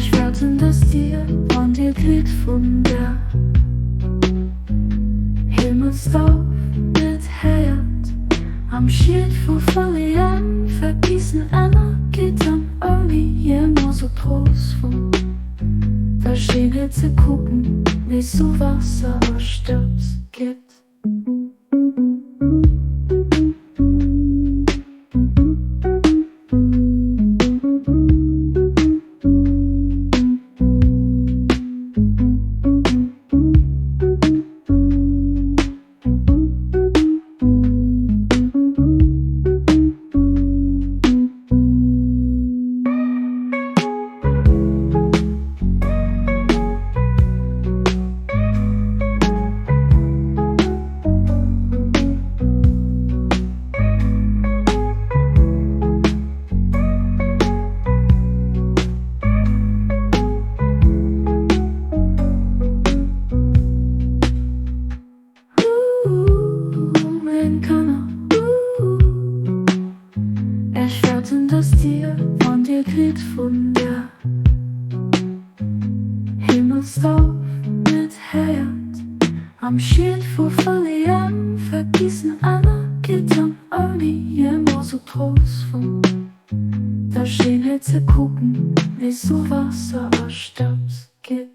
schwärten das Tier von dir glitt von der Himmelsdorf mit Herd. Am Schild vor verlieren, vergießen einer geht am irgendwie immer so groß von. Da schien zu gucken, wie so Wasser aus Sturz geht. Das Tier von dir glitt von der Himmelsdorf mit Herd. Am Schild vor verlieren, vergießen einer geht am irgendwie immer so groß von. Da schien zu gucken, wie so Wasser aus Sturz geht.